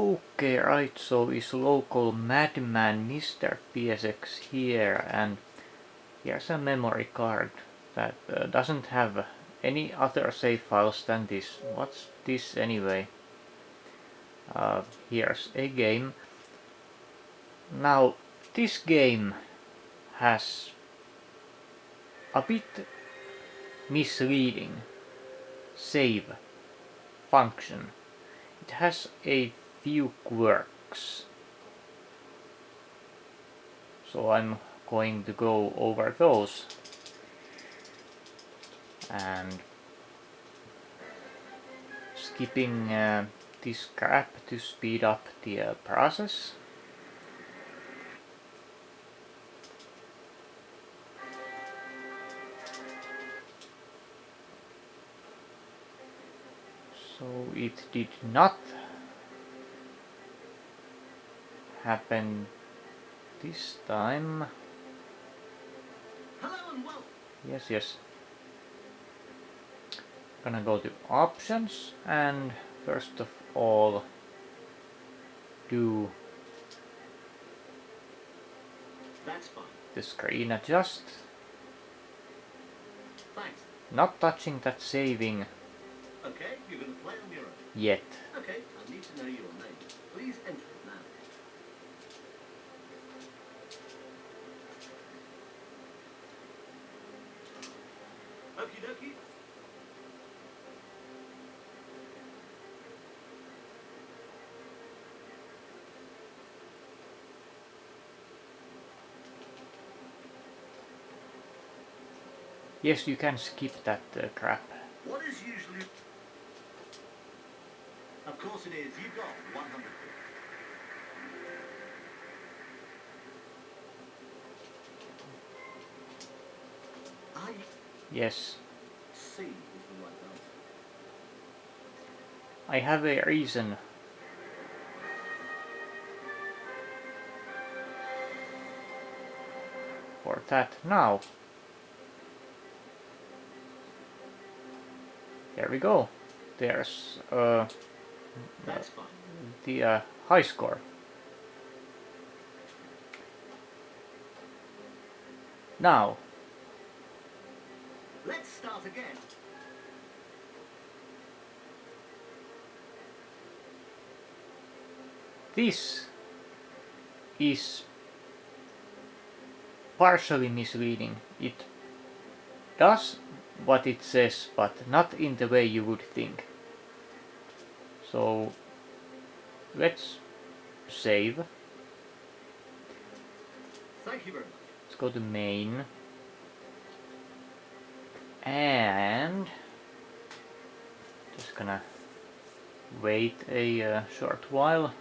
Okay, right, so is local madman Mr. PSX here, and here's a memory card that doesn't have any other save files than this. What's this anyway? Here's a game. Now, this game has a bit misleading save function. It has a few quirks. So I'm going to go over those. And skipping this crap to speed up the process. So it did not happen this time. Hello and welcome. Yes. Gonna go to options and first of all do That's fine. the screen adjust. Thanks. Not touching that saving Okay, you're going to play on your own. yet. Okay, I need to know your name. Please enter it now. Okie dokie. Yes, you can skip that crap. What is usually... Of course it is. You got 100. Yes, C is the right answer. I have a reason. For that now. There we go. There's That's fine. the high score. Now, Let's start again. this is partially misleading. It does what it says, but not in the way you would think. So let's save. Thank you very much. Let's go to main. And just gonna wait a short while.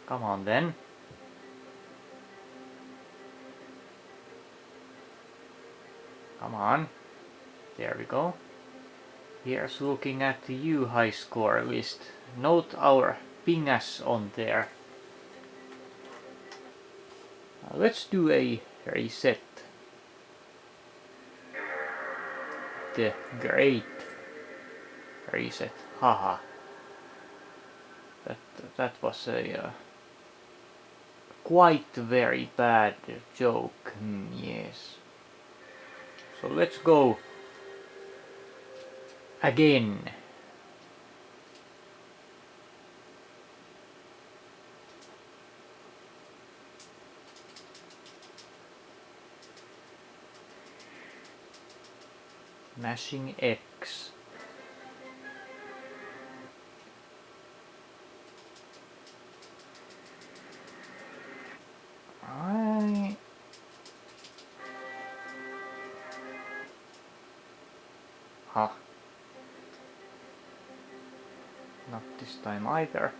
Come on then. Come on. There we go. Here's looking at the U high score list. Note our pingas on there. Let's do a reset. The great reset. Haha. That was a quite very bad joke. Yes. So let's go again. Mashing X. Huh. Not this time either.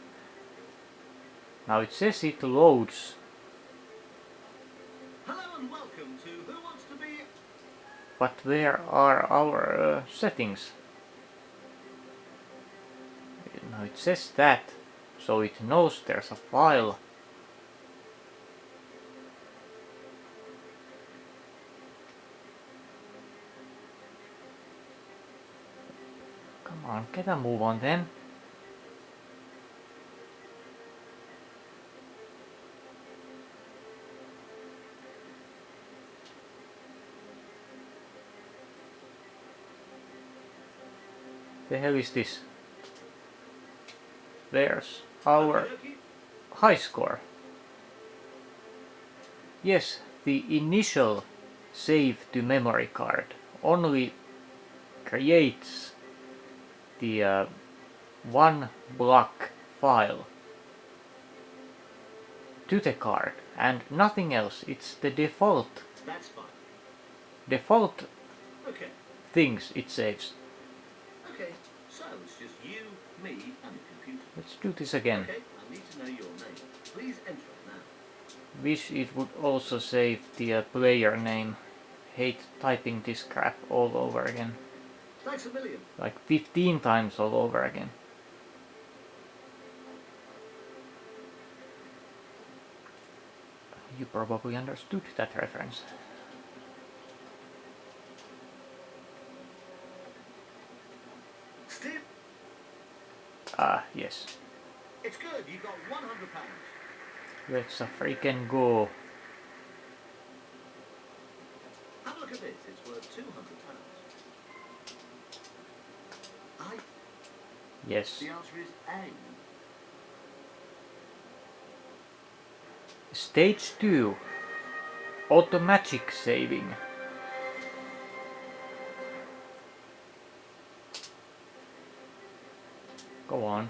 Now it says it loads. Hello and welcome to Who Wants to Be... But where are our settings? Now it says that, so it knows there's a file. Come on, get a move on then. The hell is this? There's our high score. Yes, the initial save to memory card only creates the one block file to the card and nothing else. It's the default That's fine. default Okay. things it saves. Okay. So it's just you, me, and the computer. Let's do this again. Okay. I need to know your name. Please enter it now. Wish it would also save the player name. Hate typing this crap all over again. Thanks a million. Like 15 times all over again. You probably understood that reference. Steve, Ah, yes. it's good. You got £100. Let's a freaking go. Have a look at this. It's worth £200. Yes. The answer is A. Stage 2. Automatic saving. Go on.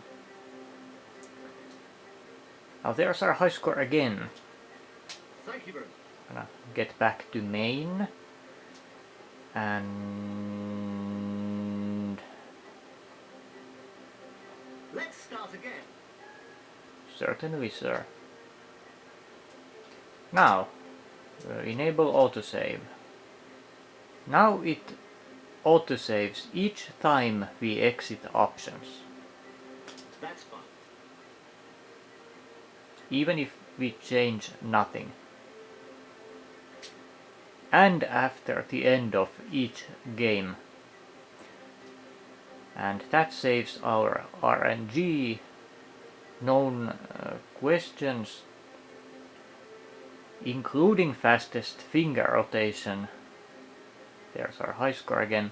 Now there's our high score again. Thank you very much. Gonna get back to main. And Let's start again. certainly, sir. Now, enable autosave. Now it autosaves each time we exit options, That's fine. even if we change nothing. And after the end of each game. And that saves our RNG, known questions, including fastest finger rotation. There's our high score again.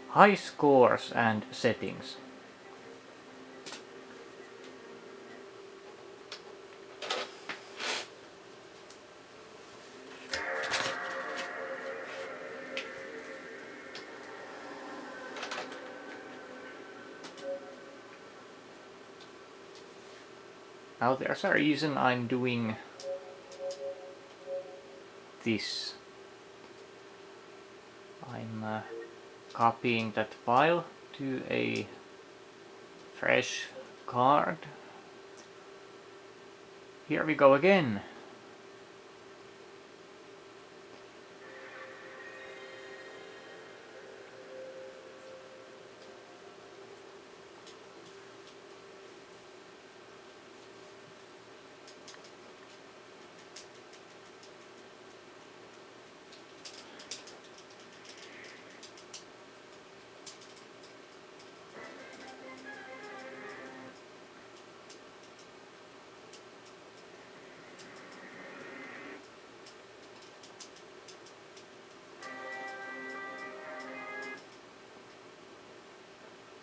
High scores and settings. Now there's a reason I'm doing this. I'm copying that file to a fresh card. Here we go again.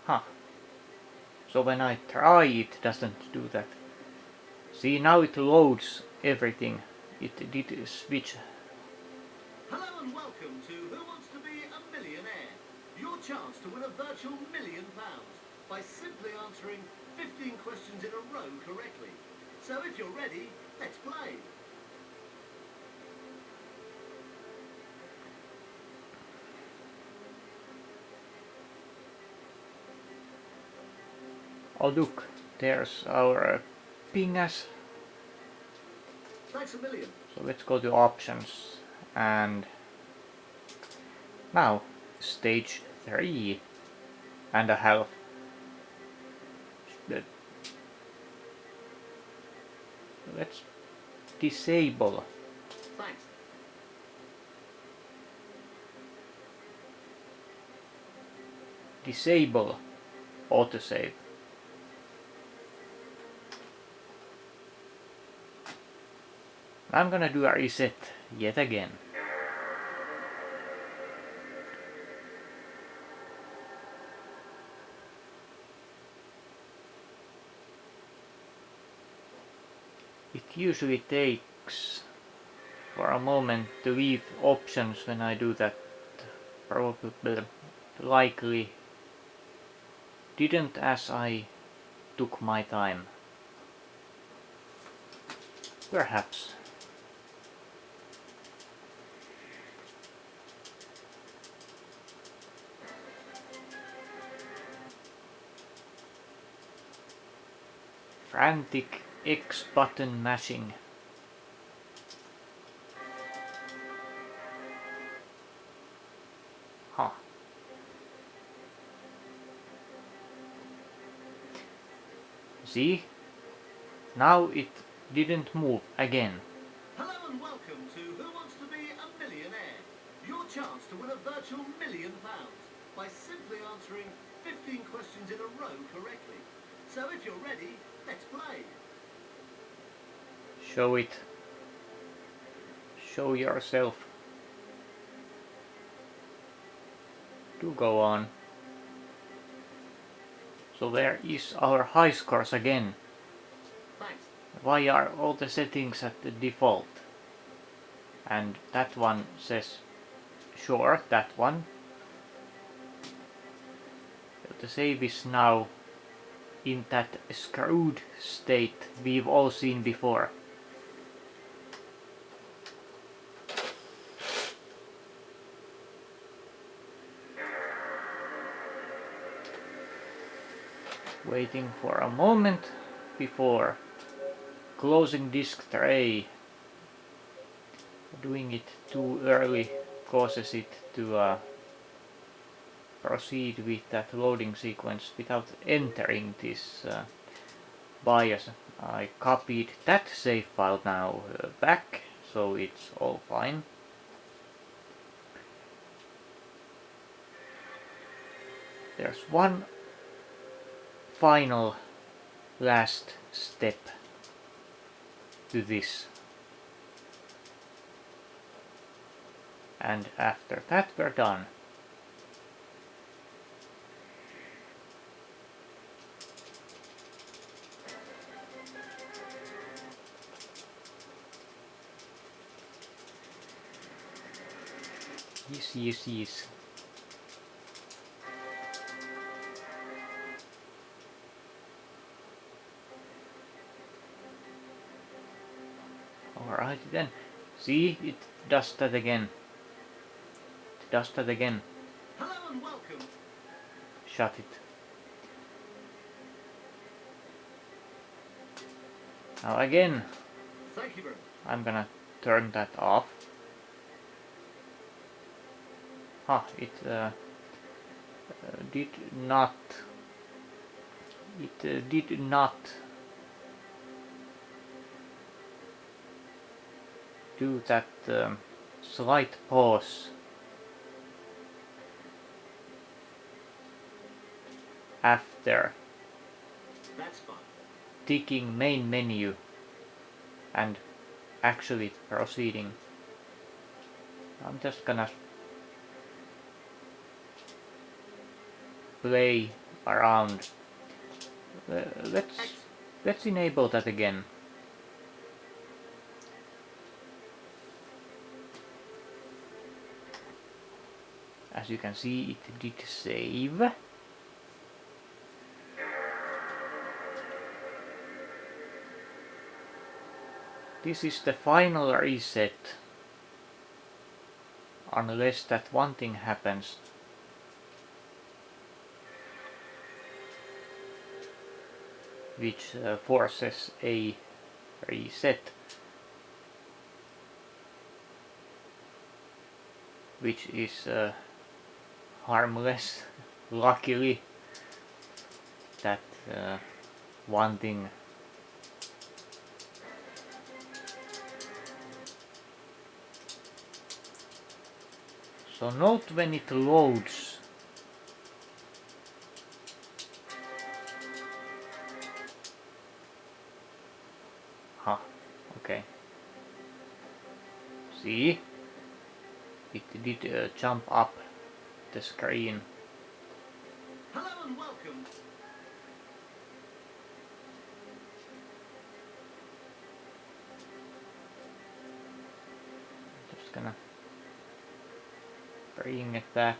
Huh. So when I try it doesn't do that. See, now it loads everything. It did switch. Hello and welcome to Who Wants to Be a Millionaire? Your chance to win a virtual £1 million by simply answering 15 questions in a row correctly. So if you're ready, let's play. Oh look, there's our pingas. Thanks a million. So let's go to options and now stage 3.5. Let's disable Thanks. autosave. I'm gonna do a reset yet again. It usually takes for a moment to leave options when I do that. Probably likely didn't as I took my time. Perhaps. Frantic X button mashing. Huh. See? Now it didn't move again. Hello and welcome to Who Wants to Be a Millionaire? Your chance to win a virtual £1,000,000 by simply answering 15 questions in a row correctly. So if you're ready, let's play. Show it. Show yourself. Do go on. So where is our high scores again? Thanks. Why are all the settings at the default? And that one says, sure, that one. The save is now in that screwed state we've all seen before. Waiting for a moment before closing disk tray. Doing it too early causes it to proceed with that loading sequence without entering this BIOS. I copied that save file now back, so it's all fine. There's one final last step to this, and after that we're done. Yes. Alright then. See, it does that again. It does that again. Hello and welcome. Shut it. Now again, Thank you very much. I'm gonna turn that off. It did not. It did not do that slight pause after That's fine. ticking main menu and actually proceeding. I'm just gonna play around. Let's enable that again. As you can see, it did save. This is the final reset, unless that one thing happens. Which forces a reset, which is harmless, luckily. That one thing. So note when it loads Huh, okay. See? It did jump up the screen. Hello and welcome. Just gonna bring it back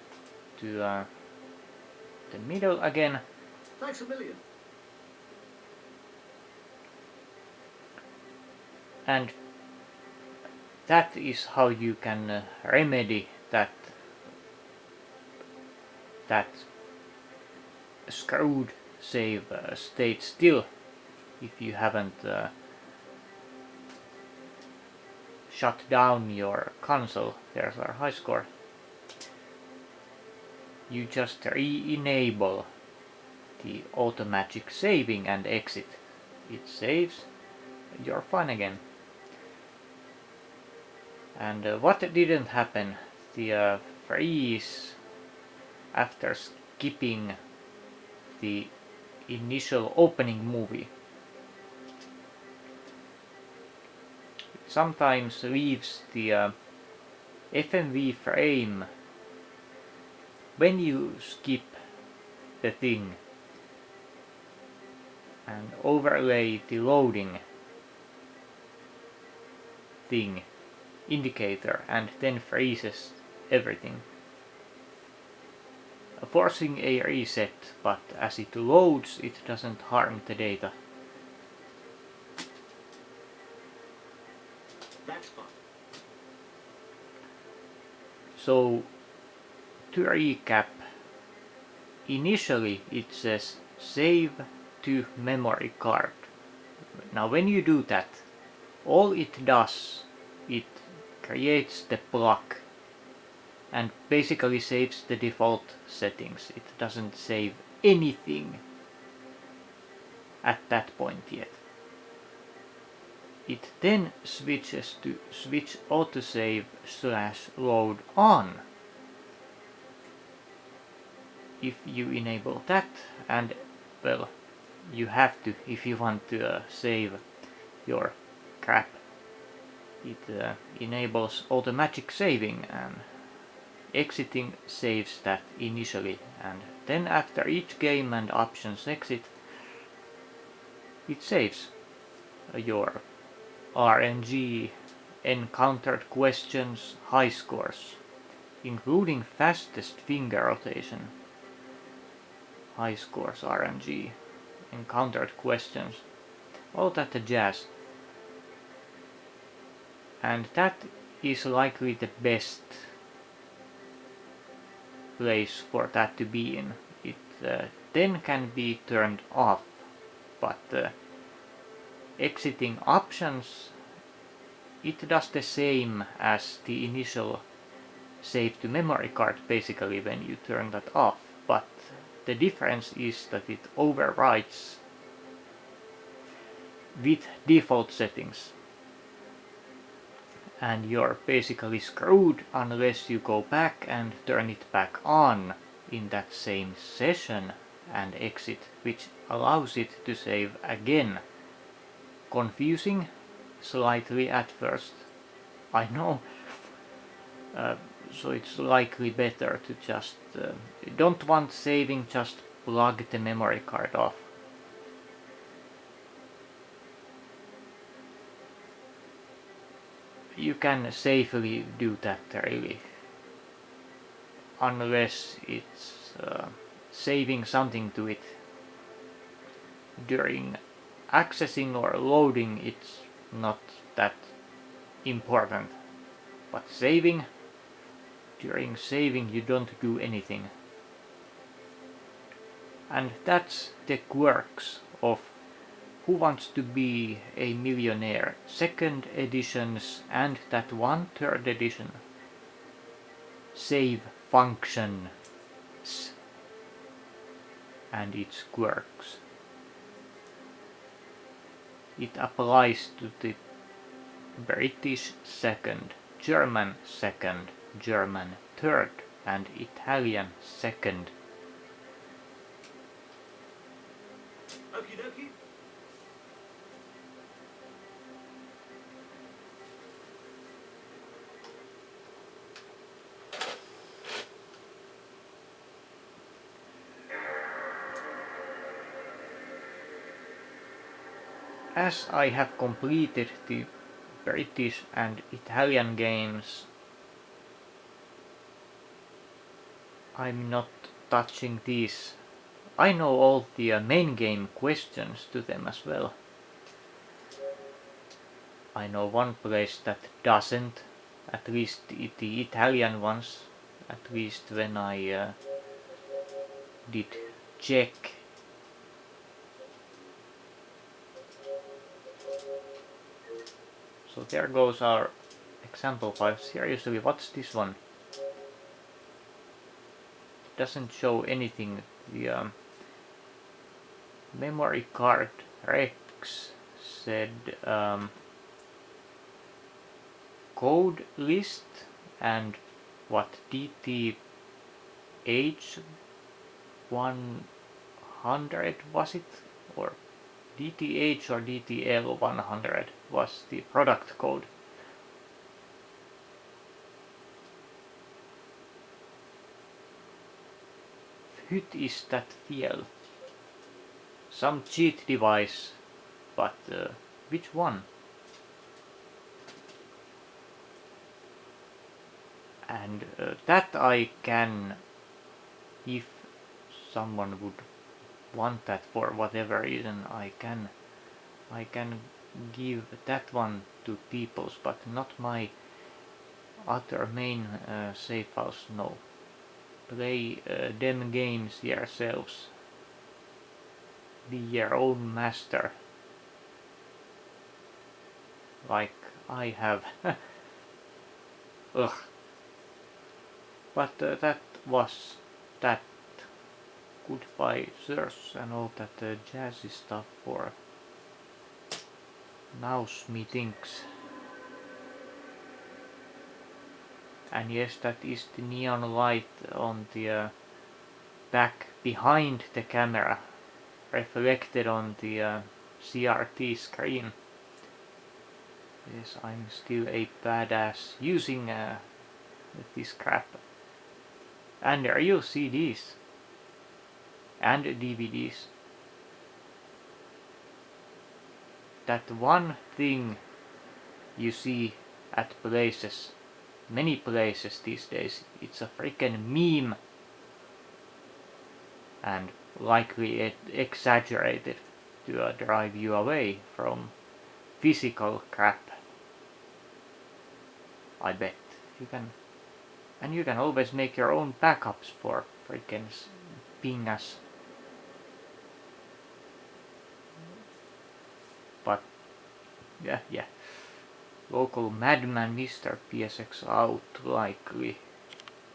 to the middle again. Thanks a million. And that is how you can remedy that screwed save state still if you haven't shut down your console. There's our high score. You just re-enable the automatic saving and exit. It saves, you're fine again. And what didn't happen, the freeze after skipping the initial opening movie sometimes leaves the FMV frame when you skip the thing and overlay the loading thing indicator and then freezes everything, forcing a reset, but as it loads it doesn't harm the data. That's fine. So to recap, initially it says save to memory card. Now when you do that, all it does, it creates the block and basically saves the default settings. It doesn't save anything at that point yet. It then switches to switch autosave / load on. If you enable that, and well, you have to if you want to save your crap. It enables automatic saving, and exiting saves that initially, and then after each game and options exit, it saves your RNG, encountered questions, high scores, including fastest finger rotation, high scores, RNG, encountered questions, all that jazz. And that is likely the best place for that to be in. It then can be turned off, but exiting options, it does the same as the initial save to memory card basically when you turn that off, but the difference is that it overwrites with default settings. And you're basically screwed unless you go back and turn it back on in that same session and exit, which allows it to save again. Confusing slightly at first, I know, so it's likely better to just don't want saving, just plug the memory card off. You can safely do that really, unless it's saving something to it. During accessing or loading it's not that important, but saving, during saving you don't do anything. And that's the quirks of Who Wants to Be a Millionaire second editions and that 1/3 edition save functions and its quirks. It applies to the British second, German second, German third, and Italian second. Okie dokie. as I have completed the British and Italian games, I'm not touching these. I know all the main game questions to them as well. I know one place that doesn't, at least the Italian ones, at least when I did check. So there goes our example file. Seriously, what's this one? It doesn't show anything. The memory card Rex said code list and what DTH 100 was it, or DTH or DTL 100 was the product code. Hut is that fel? Some cheat device, but which one? And that I can, if someone would want that for whatever reason, I can give that one to peoples, but not my other main save files. No. Play them games yourselves. Be your own master. Like I have. Ugh. But that was that. Goodbye sirs and all that jazzy stuff for now's methinks. And yes, that is the neon light on the back behind the camera, reflected on the CRT screen. Yes, I'm still a badass using this crap. And real CDs and DVDs. That one thing you see at places, many places these days, it's a freaking meme, and likely exaggerated to drive you away from physical crap. I bet you can, and you can always make your own backups for freaking pingas. But yeah. Local madman Mr. PSX out likely.